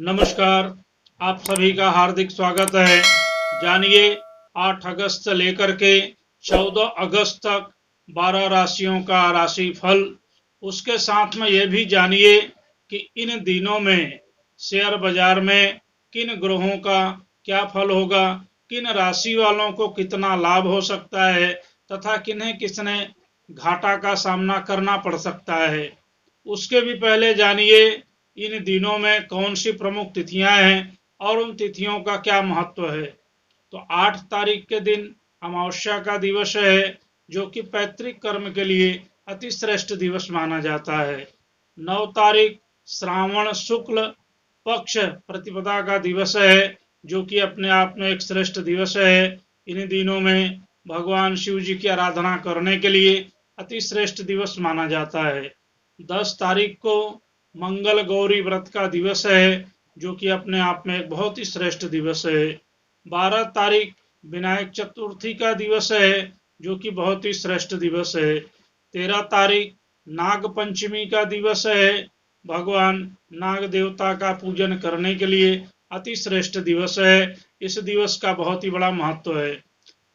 नमस्कार, आप सभी का हार्दिक स्वागत है। जानिए 8 अगस्त से लेकर के 14 अगस्त तक 12 राशियों का राशि फल। उसके साथ में यह भी जानिए कि इन दिनों में शेयर बाजार में किन ग्रहों का क्या फल होगा, किन राशि वालों को कितना लाभ हो सकता है तथा किन्हें किसने घाटा का सामना करना पड़ सकता है। उसके भी पहले जानिए इन दिनों में कौन सी प्रमुख तिथियां हैं और उन तिथियों का क्या महत्व है। तो 8 तारीख के दिन अमावस्या का दिवस है, जो कि पैतृक कर्म के लिए अति श्रेष्ठ दिवस माना जाता है। 9 तारीख श्रावण शुक्ल पक्ष प्रतिपदा का दिवस है, जो कि अपने आप में एक श्रेष्ठ दिवस है। इन दिनों में भगवान शिव जी की आराधना करने के लिए अति श्रेष्ठ दिवस माना जाता है। 10 तारीख को मंगल गौरी व्रत का दिवस है, जो कि अपने आप में एक बहुत ही श्रेष्ठ दिवस है। 12 तारीख विनायक चतुर्थी का दिवस है, जो कि बहुत ही श्रेष्ठ दिवस है। 13 तारीख नाग पंचमी का दिवस है, भगवान नाग देवता का पूजन करने के लिए अति श्रेष्ठ दिवस है। इस दिवस का बहुत ही बड़ा महत्व है।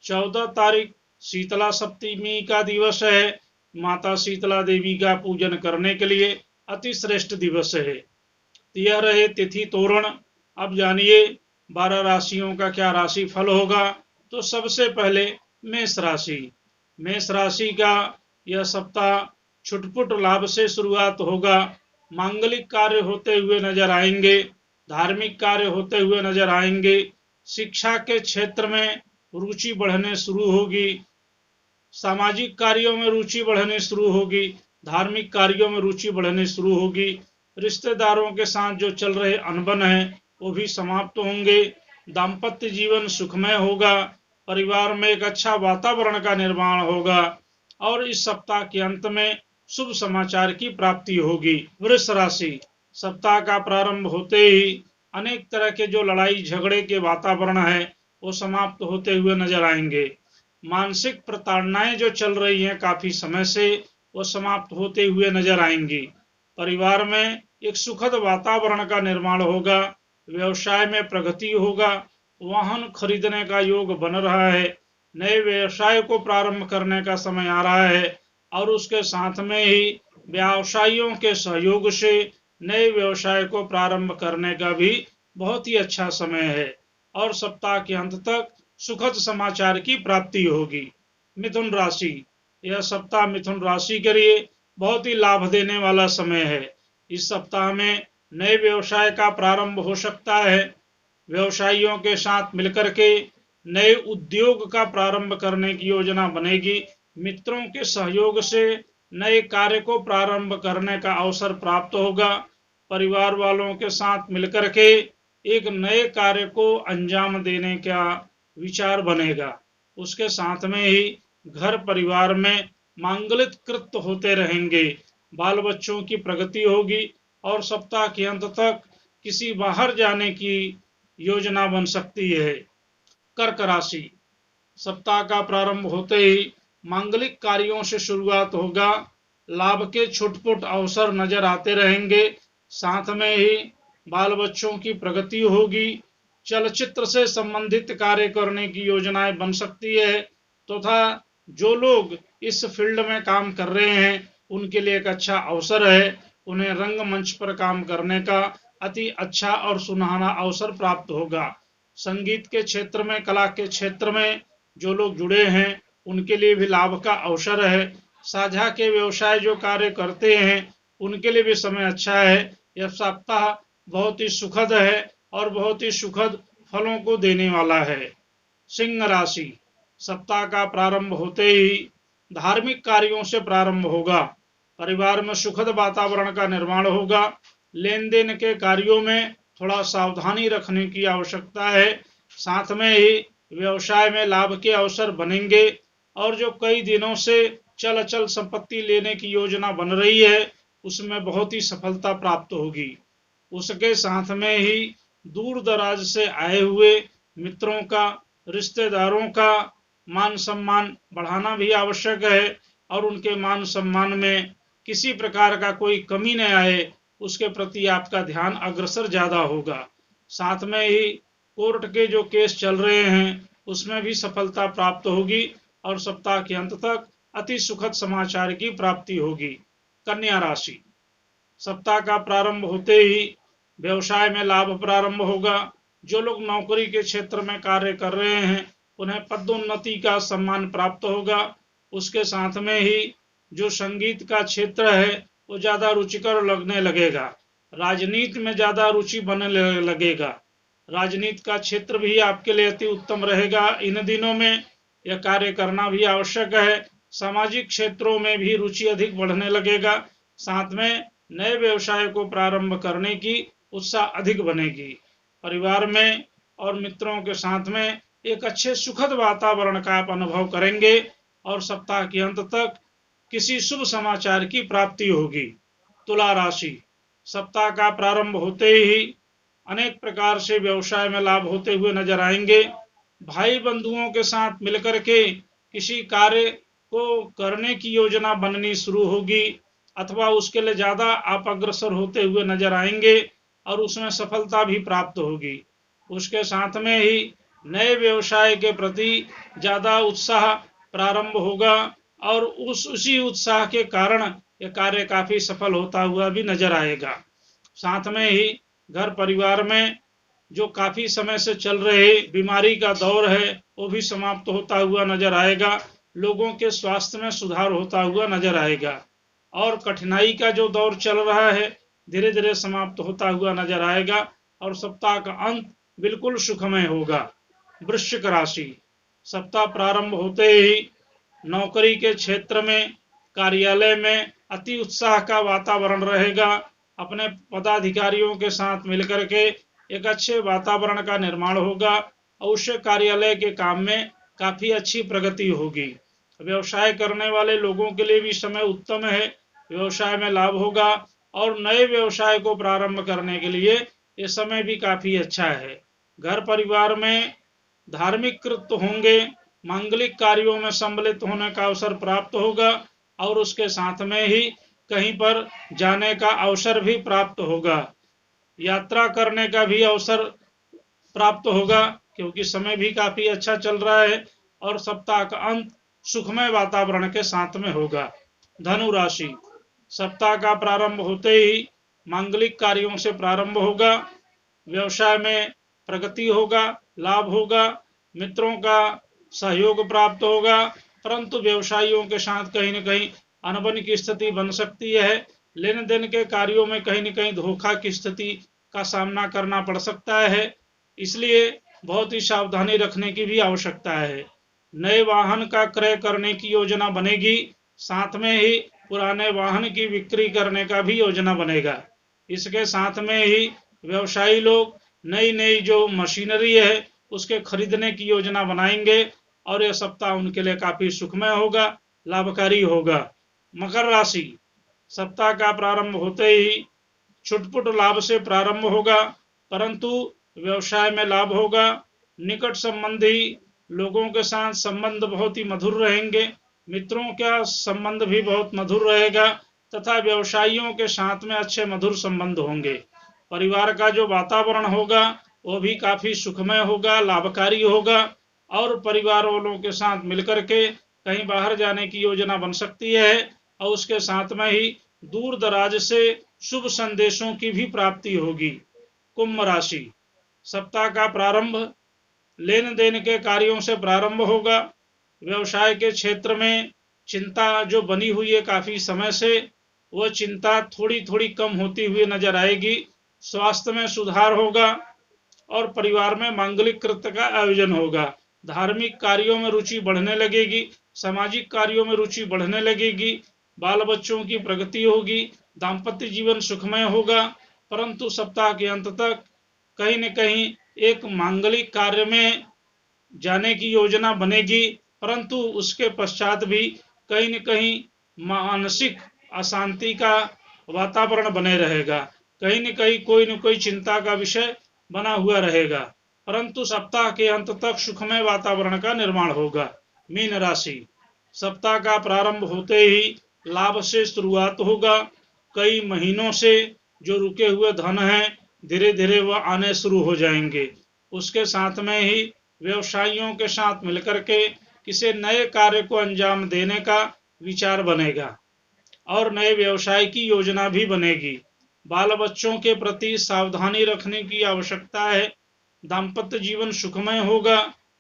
14 तारीख शीतला सप्तमी का दिवस है, माता शीतला देवी का पूजन करने के लिए अति श्रेष्ठ दिवस है। यह रहे तिथि तोरण। अब जानिए 12 राशियों का क्या राशि फल होगा। तो सबसे पहले मेष राशि। मेष राशि का यह सप्ताह छुटपुट लाभ से शुरुआत होगा। मांगलिक कार्य होते हुए नजर आएंगे, धार्मिक कार्य होते हुए नजर आएंगे। शिक्षा के क्षेत्र में रुचि बढ़ने शुरू होगी, सामाजिक कार्यों में रुचि बढ़ने शुरू होगी, धार्मिक कार्यों में रुचि बढ़ने शुरू होगी। रिश्तेदारों के साथ जो चल रहे अनबन है वो भी समाप्त होंगे। दाम्पत्य जीवन सुखमय होगा। परिवार में एक अच्छा वातावरण का निर्माण होगा और इस सप्ताह के अंत में शुभ समाचार की प्राप्ति होगी। वृष राशि। सप्ताह का प्रारंभ होते ही अनेक तरह के जो लड़ाई झगड़े के वातावरण है वो समाप्त होते हुए नजर आएंगे। मानसिक प्रताड़नाएं जो चल रही हैं काफी समय से, वो समाप्त होते हुए नजर आएंगी। परिवार में एक सुखद वातावरण का निर्माण होगा। व्यवसाय में प्रगति होगा। वाहन खरीदने का योग बन रहा है। नए व्यवसाय को प्रारंभ करने का समय आ रहा है और उसके साथ में ही व्यवसायियों के सहयोग से नए व्यवसाय को प्रारंभ करने का भी बहुत ही अच्छा समय है और सप्ताह के अंत तक सुखद समाचार की प्राप्ति होगी। मिथुन राशि। यह सप्ताह मिथुन राशि के लिए बहुत ही लाभ देने वाला समय है। इस सप्ताह में नए व्यवसाय का प्रारंभ हो सकता है। व्यवसायियों के साथ मिलकर के नए उद्योग का प्रारंभ करने की योजना बनेगी। मित्रों के सहयोग से नए कार्य को प्रारंभ करने का अवसर प्राप्त होगा। परिवार वालों के साथ मिलकर के एक नए कार्य को अंजाम देने का विचार बनेगा। उसके साथ में ही घर परिवार में मांगलिक कृत्य होते रहेंगे। बाल बच्चों की प्रगति होगी और सप्ताह के अंत तक किसी बाहर जाने की योजना बन सकती है। कर्क राशि। सप्ताह का प्रारंभ होते ही मांगलिक कार्यों से शुरुआत होगा। लाभ के छुटपुट अवसर नजर आते रहेंगे। साथ में ही बाल बच्चों की प्रगति होगी। चलचित्र से संबंधित कार्य करने की योजनाएं बन सकती है तथा जो लोग इस फील्ड में काम कर रहे हैं उनके लिए एक अच्छा अवसर है। उन्हें रंगमंच पर काम करने का अति अच्छा और सुनहरा अवसर प्राप्त होगा। संगीत के क्षेत्र में, कला के क्षेत्र में जो लोग जुड़े हैं उनके लिए भी लाभ का अवसर है। साझा के व्यवसाय जो कार्य करते हैं उनके लिए भी समय अच्छा है। यह सप्ताह बहुत ही सुखद है और बहुत ही सुखद फलों को देने वाला है। सिंह राशि। सप्ताह का प्रारंभ होते ही धार्मिक कार्यों से प्रारंभ होगा। परिवार में सुखद वातावरण का निर्माण होगा। लेन देन के कार्यों में थोड़ा सावधानी रखने की आवश्यकता है। साथ में ही व्यवसाय में लाभ के अवसर बनेंगे और जो कई दिनों से चल अचल संपत्ति लेने की योजना बन रही है उसमें बहुत ही सफलता प्राप्त होगी। उसके साथ में ही दूर दराज से आए हुए मित्रों का, रिश्तेदारों का मान सम्मान बढ़ाना भी आवश्यक है और उनके मान सम्मान में किसी प्रकार का कोई कमी न आए उसके प्रति आपका ध्यान अग्रसर ज्यादा होगा। साथ में ही कोर्ट के जो केस चल रहे हैं उसमें भी सफलता प्राप्त होगी और सप्ताह के अंत तक अति सुखद समाचार की प्राप्ति होगी। कन्या राशि, सप्ताह का प्रारंभ होते ही व्यवसाय में लाभ प्रारंभ होगा। जो लोग नौकरी के क्षेत्र में कार्य कर रहे हैं उन्हें पदोन्नति का सम्मान प्राप्त होगा। उसके साथ में ही जो संगीत का क्षेत्र है वो ज्यादा रुचिकर लगने लगेगा। राजनीति में ज्यादा रुचि बनने लगेगा। राजनीति का क्षेत्र भी आपके लिए अति उत्तम रहेगा। इन दिनों में यह कार्य करना भी आवश्यक है। सामाजिक क्षेत्रों में भी रुचि अधिक बढ़ने लगेगा। साथ में नए व्यवसाय को प्रारंभ करने की उत्साह अधिक बनेगी। परिवार में और मित्रों के साथ में एक अच्छे सुखद वातावरण का आप अनुभव करेंगे और सप्ताह के अंत तक किसी शुभ समाचार की प्राप्ति होगी। तुला राशि, सप्ताह का प्रारंभ होते ही अनेक प्रकार से व्यवसाय में लाभ होते हुए नजर आएंगे। भाई बंधुओं के साथ मिलकर के किसी कार्य को करने की योजना बननी शुरू होगी अथवा उसके लिए ज्यादा आप अग्रसर होते हुए नजर आएंगे और उसमें सफलता भी प्राप्त होगी। उसके साथ में ही नए व्यवसाय के प्रति ज्यादा उत्साह प्रारंभ होगा और उसी उत्साह के कारण यह कार्य काफी सफल होता हुआ भी नजर आएगा। साथ में ही घर परिवार में जो काफी समय से चल रहे बीमारी का दौर है वो भी समाप्त होता हुआ नजर आएगा। लोगों के स्वास्थ्य में सुधार होता हुआ नजर आएगा और कठिनाई का जो दौर चल रहा है धीरे धीरे समाप्त होता हुआ नजर आएगा और सप्ताह का अंत बिल्कुल सुखमय होगा। वृश्चिक राशि, सप्ताह प्रारंभ होते ही नौकरी के क्षेत्र में कार्यालय में अति उत्साह का वातावरण रहेगा। अपने पदाधिकारियों के साथ मिलकर के एक अच्छे वातावरण का निर्माण होगा और उससे कार्यालय के काम में काफी अच्छी प्रगति होगी। व्यवसाय करने वाले लोगों के लिए भी समय उत्तम है। व्यवसाय में लाभ होगा और नए व्यवसाय को प्रारंभ करने के लिए ये समय भी काफी अच्छा है। घर परिवार में धार्मिक कृत्य होंगे। मांगलिक कार्यों में सम्मिलित होने का अवसर प्राप्त होगा और उसके साथ में ही कहीं पर जाने का अवसर भी प्राप्त होगा। यात्रा करने का भी अवसर प्राप्त होगा क्योंकि समय भी काफी अच्छा चल रहा है और सप्ताह का अंत सुखमय वातावरण के साथ में होगा। धनु राशि, सप्ताह का प्रारंभ होते ही मांगलिक कार्यों से प्रारंभ होगा। व्यवसाय में प्रगति होगा, लाभ होगा, मित्रों का सहयोग प्राप्त होगा, परंतु व्यवसायियों के साथ कहीं न कहीं अनबन की स्थिति बन सकती है। लेन देन के कार्यों में कहीं न कहीं धोखा की स्थिति का सामना करना पड़ सकता है, इसलिए बहुत ही सावधानी रखने की भी आवश्यकता है। नए वाहन का क्रय करने की योजना बनेगी। साथ में ही पुराने वाहन की बिक्री करने का भी योजना बनेगा। इसके साथ में ही व्यवसायी लोग नई नई जो मशीनरी है उसके खरीदने की योजना बनाएंगे और यह सप्ताह उनके लिए काफी सुखमय होगा, लाभकारी होगा। मकर राशि, सप्ताह का प्रारंभ होते ही छुटपुट लाभ से प्रारंभ होगा, परंतु व्यवसाय में लाभ होगा। निकट संबंधी लोगों के साथ संबंध बहुत ही मधुर रहेंगे। मित्रों का संबंध भी बहुत मधुर रहेगा तथा व्यवसायियों के साथ में अच्छे मधुर संबंध होंगे। परिवार का जो वातावरण होगा वो भी काफी सुखमय होगा, लाभकारी होगा और परिवार वालों के साथ मिलकर के कहीं बाहर जाने की योजना बन सकती है और उसके साथ में ही दूर दराज से शुभ संदेशों की भी प्राप्ति होगी। कुंभ राशि, सप्ताह का प्रारंभ लेन देन के कार्यों से प्रारंभ होगा। व्यवसाय के क्षेत्र में चिंता जो बनी हुई है काफी समय से, वह चिंता थोड़ी थोड़ी कम होती हुई नजर आएगी। स्वास्थ्य में सुधार होगा और परिवार में मांगलिक कृत्य का आयोजन होगा। धार्मिक कार्यों में रुचि बढ़ने लगेगी, सामाजिक कार्यों में रुचि बढ़ने लगेगी, बाल बच्चों की प्रगति होगी, दाम्पत्य जीवन सुखमय होगा, परंतु सप्ताह के अंत तक कहीं न कहीं एक मांगलिक कार्य में जाने की योजना बनेगी, परंतु उसके पश्चात भी कहीं न कहीं मानसिक अशांति का वातावरण बने रहेगा। कहीं न कहीं कोई न कोई चिंता का विषय बना हुआ रहेगा, परंतु सप्ताह के अंत तक सुखमय वातावरण का निर्माण होगा। मीन राशि, सप्ताह का प्रारंभ होते ही लाभ से शुरुआत होगा। कई महीनों से जो रुके हुए धन हैं धीरे धीरे वह आने शुरू हो जाएंगे। उसके साथ में ही व्यवसायियों के साथ मिलकर के किसी नए कार्य को अंजाम देने का विचार बनेगा और नए व्यवसाय की योजना भी बनेगी। बाल बच्चों के प्रति सावधानी रखने की आवश्यकता है। दाम्पत्य जीवन सुखमय होगा।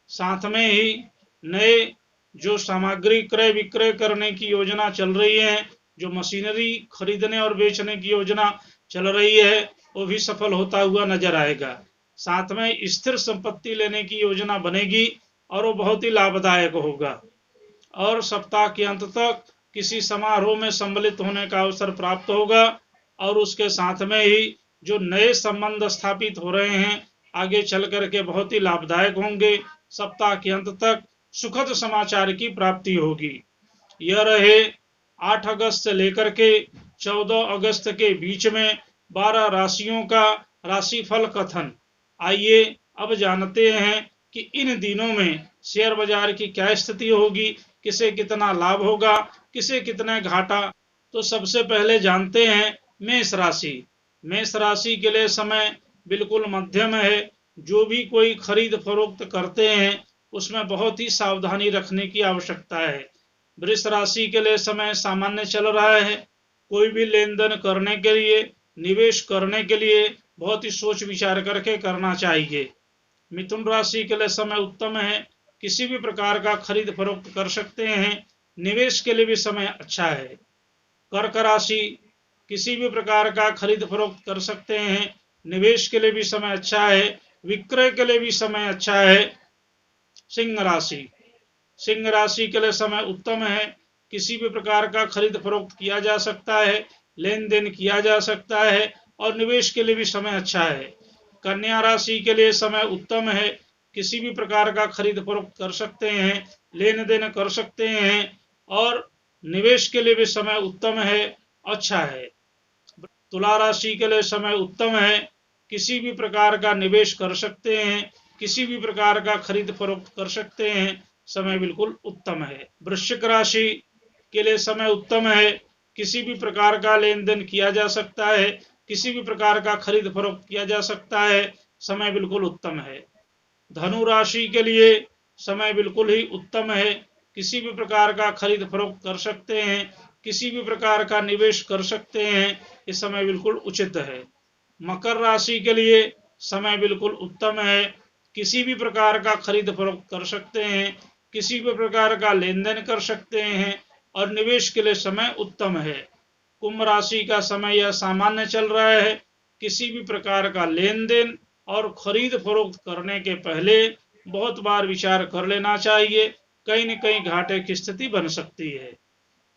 साथ में ही नए जो सामग्री क्रय विक्रय करने की योजना चल रही है, जो मशीनरी खरीदने और बेचने की योजना चल रही है, वो भी सफल होता हुआ नजर आएगा। साथ में स्थिर संपत्ति लेने की योजना बनेगी और वो बहुत ही लाभदायक होगा। और सप्ताह के अंत तक किसी समारोह में सम्मिलित होने का अवसर प्राप्त होगा और उसके साथ में ही जो नए संबंध स्थापित हो रहे हैं आगे चल करके बहुत ही लाभदायक होंगे। सप्ताह के अंत तक सुखद समाचार की प्राप्ति होगी। यह रहे 8 अगस्त से लेकर के 14 अगस्त के बीच में 12 राशियों का राशिफल कथन। आइए अब जानते हैं कि इन दिनों में शेयर बाजार की क्या स्थिति होगी, किसे कितना लाभ होगा, किसे कितना घाटा। तो सबसे पहले जानते हैं मेष राशि। मेष राशि के लिए समय बिल्कुल मध्यम है। जो भी कोई खरीद फरोख्त करते हैं उसमें बहुत ही सावधानी रखने की आवश्यकता है। वृष राशि के लिए समय सामान्य चल रहा है। कोई भी लेन देन करने के लिए, निवेश करने के लिए बहुत ही सोच विचार करके करना चाहिए। मिथुन राशि के लिए समय उत्तम है। किसी भी प्रकार का खरीद फरोख्त कर सकते हैं। निवेश के लिए भी समय अच्छा है। कर्क राशि किसी भी प्रकार का खरीद फरोख्त कर सकते हैं। निवेश के लिए भी समय अच्छा है। विक्रय के लिए भी समय अच्छा है। सिंह राशि के लिए समय उत्तम है। किसी भी प्रकार का खरीद फरोख्त किया जा सकता है, लेन देन किया जा सकता है और निवेश के लिए भी समय अच्छा है। कन्या राशि के लिए समय उत्तम है। किसी भी प्रकार का खरीद फरोख्त कर सकते हैं, लेन देन कर सकते हैं और निवेश के लिए भी समय उत्तम है, अच्छा है। तुला राशि के लिए समय उत्तम है। किसी भी प्रकार का निवेश कर सकते हैं, किसी भी प्रकार का खरीद फरोख्त कर सकते हैं, समय बिल्कुल उत्तम है। वृश्चिक राशि के लिए समय उत्तम है। किसी भी प्रकार का लेन देन किया जा सकता है, किसी भी प्रकार का खरीद फरोख्त किया जा सकता है, समय बिल्कुल उत्तम है। धनु राशि के लिए समय बिल्कुल ही उत्तम है। किसी भी प्रकार का खरीद फरोख्त कर सकते हैं, किसी भी प्रकार का निवेश कर सकते हैं, इस समय बिल्कुल उचित है। मकर राशि के लिए समय बिल्कुल उत्तम है। किसी भी प्रकार का खरीद फरोख्त कर सकते हैं, किसी भी प्रकार का लेन देन कर सकते हैं और निवेश के लिए समय उत्तम है। कुंभ राशि का समय यह सामान्य चल रहा है। किसी भी प्रकार का लेन देन और खरीद फरोख्त करने के पहले बहुत बार विचार कर लेना चाहिए, कहीं न कहीं घाटे की स्थिति बन सकती है।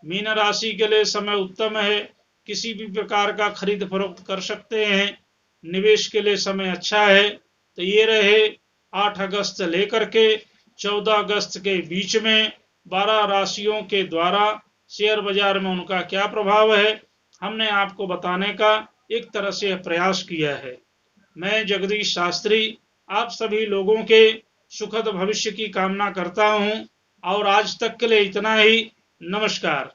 मीन राशि के लिए समय उत्तम है। किसी भी प्रकार का खरीद फरोख्त कर सकते हैं, निवेश के लिए समय अच्छा है। तो ये रहे 8 अगस्त से लेकर के 14 अगस्त के बीच में 12 राशियों के द्वारा शेयर बाजार में उनका क्या प्रभाव है, हमने आपको बताने का एक तरह से प्रयास किया है। मैं जगदीश शास्त्री आप सभी लोगों के सुखद भविष्य की कामना करता हूं और आज तक के लिए इतना ही। नमस्कार।